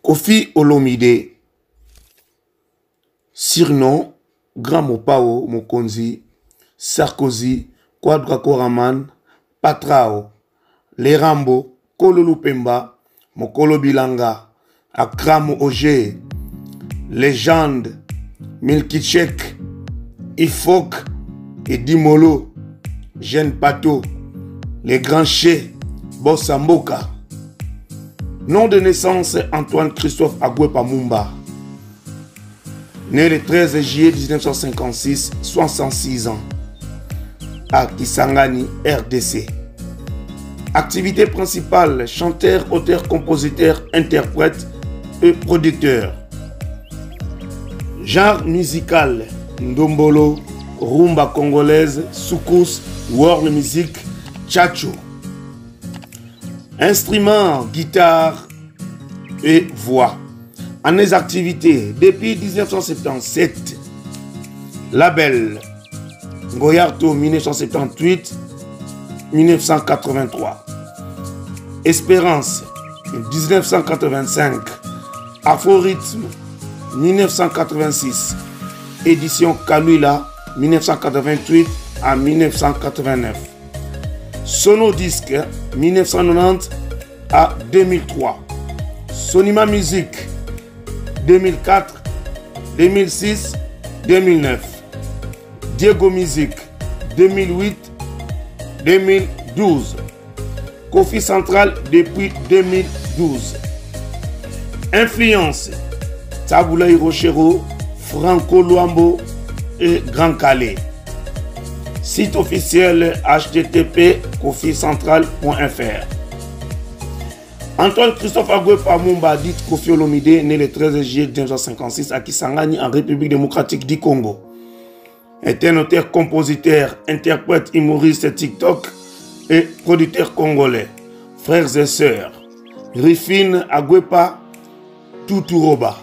Koffi Olomide, surnom Grand Mopao Mokonzi, Sarkozy, Quadra Koraman, Patrao, Lerambo, Kolo Lupemba, Mokolo Bilanga, Akram Oje, Légende, Milkichek, Ifok et Dimolo, Jeanne Pato, les grands chais, Bossamboka. Nom de naissance Antoine Christophe Agwepa Mumba. Né le 13 juillet 1956, 66 ans. À Kisangani, RDC. Activité principale, chanteur, auteur, compositeur, interprète et producteur. Genre musical, ndombolo, rumba congolaise, soukous, world music, tchatcho. Instruments, guitare et voix. En les activités, depuis 1977, label Goyarto 1978-1983, Espérance 1985, Afro-Rythme 1986, Édition Kalula 1988 à 1989, Sonodisque 1990 à 2003, Sonima Musique 2004, 2006, 2009, Diego Musique 2008, 2012, Koffi Central depuis 2012. Influence, Taboula Hiroshiro, Franco Luambo et Grand Calais. Site officiel http kofficentral.fr. Antoine Christophe Agwepa Mumba, dit Koffi Olomide, né le 13 juillet 1956 à Kisangani, en République démocratique du Congo. Est un auteur, compositeur, interprète, humoriste, TikTok et producteur congolais. Frères et sœurs, Rifine Agwepa Tuturoba.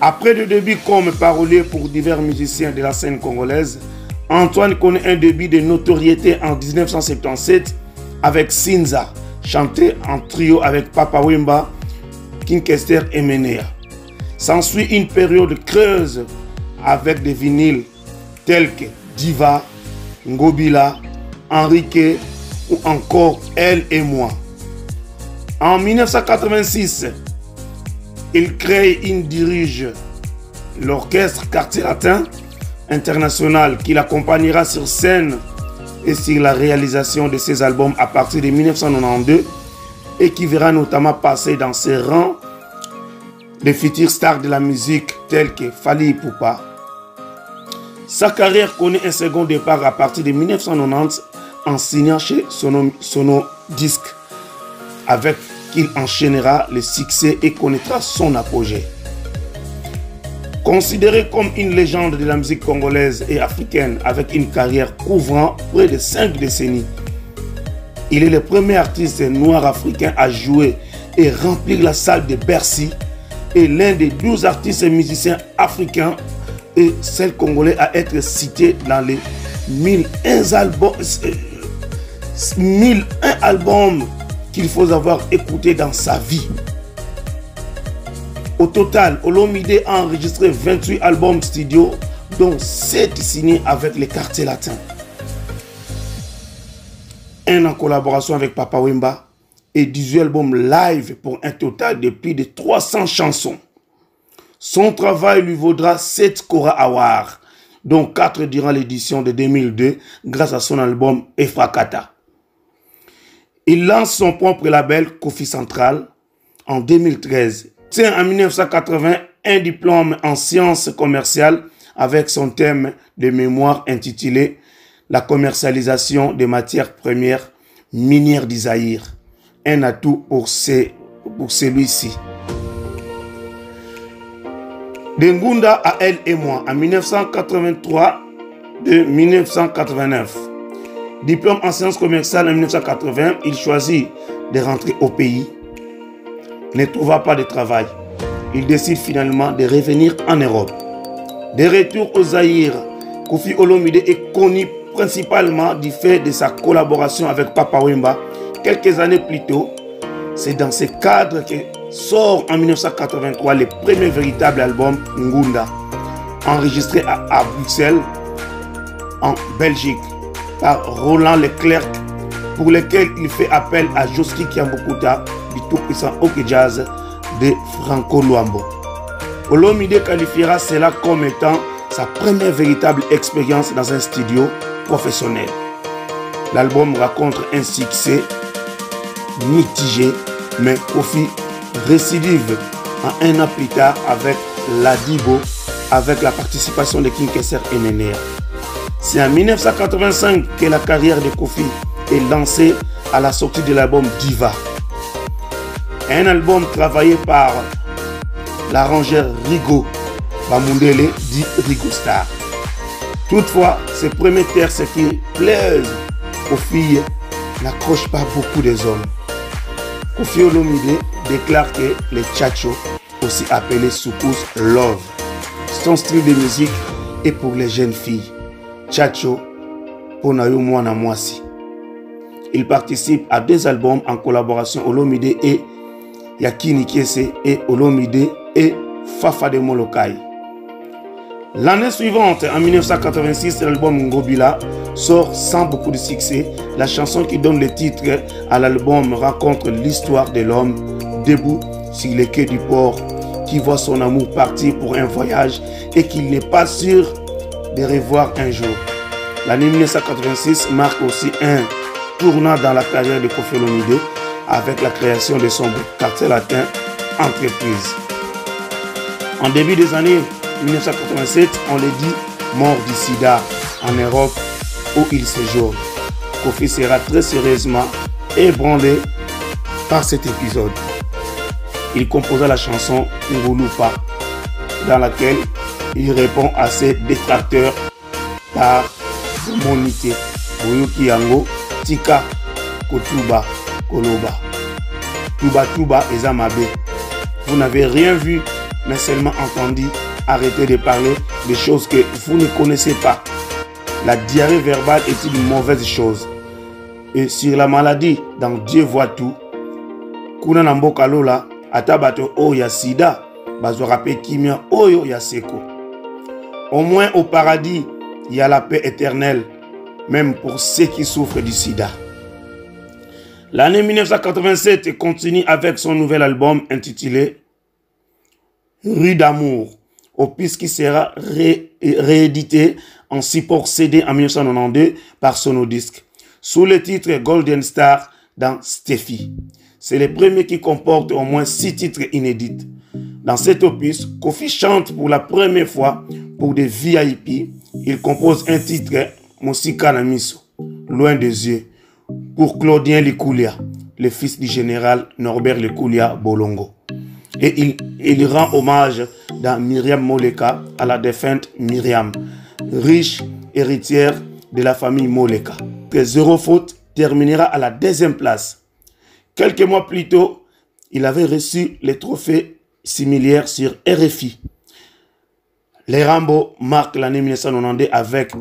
Après le début comme parolier pour divers musiciens de la scène congolaise, Antoine connaît un début de notoriété en 1977 avec Sinza, chanté en trio avec Papa Wemba, King Kester et Menea. S'ensuit une période creuse avec des vinyles tels que Diva, Ngobila, Enrique ou encore Elle et moi. En 1986, il crée et dirige l'orchestre Quartier Latin International qui l'accompagnera sur scène et sur la réalisation de ses albums à partir de 1992 et qui verra notamment passer dans ses rangs des futurs stars de la musique tels que Fally Ipupa. Sa carrière connaît un second départ à partir de 1990 en signant chez Sono Disque, avec qui il enchaînera le succès et connaîtra son apogée. Considéré comme une légende de la musique congolaise et africaine avec une carrière couvrant près de 5 décennies, il est le premier artiste noir africain à jouer et remplir la salle de Bercy et l'un des 12 artistes et musiciens africains et celle congolais à être cité dans les 1001 albums qu'il faut avoir écouté dans sa vie. Au total, Olomide a enregistré 28 albums studio, dont 7 signés avec les Quartiers Latins. Un en collaboration avec Papa Wemba et 18 albums live pour un total de plus de 300 chansons. Son travail lui vaudra 7 Kora Awards, dont 4 durant l'édition de 2002 grâce à son album Efrakata. Il lance son propre label Koffi Central en 2013. Tient en 1980 un diplôme en sciences commerciales avec son thème de mémoire intitulé La commercialisation des matières premières minières d'Isaïr. Un atout pour celui-ci. De Ngunda à Elle et moi en 1983 de 1989. Diplôme en sciences commerciales en 1980, il choisit de rentrer au pays. Ne trouva pas de travail. Il décide finalement de revenir en Europe. De retour au Zaïre, Koffi Olomide est connu principalement du fait de sa collaboration avec Papa Wemba. Quelques années plus tôt, c'est dans ce cadre que sort en 1983 le premier véritable album Ngunda, enregistré à Bruxelles, en Belgique, par Roland Leclerc, pour lequel il fait appel à Josky Kiambukuta, du tout-puissant Oké Jazz de Franco Luambo. Olomide qualifiera cela comme étant sa première véritable expérience dans un studio professionnel. L'album raconte un succès mitigé, mais Kofi récidive en un an plus tard avec Ladibo, avec la participation de King Kesser et Nenea. C'est en 1985 que la carrière de Kofi est lancée à la sortie de l'album Diva. Un album travaillé par l'arrangeur Rigo Bamundele dit Rigo Star. Toutefois, ces premiers terces qui plaisent aux filles n'accrochent pas beaucoup des hommes. Kofi Olomide déclare que les tchatcho, aussi appelés soukous love, son style de musique est pour les jeunes filles. Tchatcho, Ponayo Mwana Mwasi. Il participe à 2 albums en collaboration Olomide et Yakini Kiese et Olomide et Fafa de Molokai. L'année suivante, en 1986, l'album Ngobila sort sans beaucoup de succès. La chanson qui donne le titre à l'album raconte l'histoire de l'homme debout sur les quais du port qui voit son amour partir pour un voyage et qu'il n'est pas sûr de revoir un jour. L'année 1986 marque aussi un tournant dans la carrière de Kofi Olomide avec la création de son groupe Cartel Latin Entreprise. En début des années 1987, on le dit mort du sida en Europe où il séjourne. Kofi sera très sérieusement ébranlé par cet épisode. Il composa la chanson Ngulupa, dans laquelle il répond à ses détracteurs par Monité, Boyoki Yango, Tika, Kotuba, Koloba, Tuba Tuba et Zamabe. Vous n'avez rien vu, mais seulement entendu. Arrêtez de parler des choses que vous ne connaissez pas. La diarrhée verbale est une mauvaise chose. Et sur la maladie, dans Dieu voit tout, Kuna Namboka Lola, Atabato O ya Sida, Bazorape Kimia Oyo ya Seko. Au moins au paradis, il y a la paix éternelle, même pour ceux qui souffrent du sida. L'année 1987 continue avec son nouvel album intitulé Rue d'amour, opus qui sera réédité en support CD en 1992 par Sonodisc, sous le titre Golden Star dans Steffi. C'est le premier qui comporte au moins 6 titres inédits. Dans cet opus, Kofi chante pour la première fois pour des VIP. Il compose un titre Musika Namiso, Loin des yeux, pour Claudien Likoulia, le fils du général Norbert Likoulia Bolongo. Et il rend hommage dans Myriam Moleka à la défunte Myriam, riche héritière de la famille Moleka. Que Zéro Faute terminera à la 2e place. Quelques mois plus tôt, il avait reçu les trophées similaires sur RFI. Les Rambo marquent l'année 1992 avec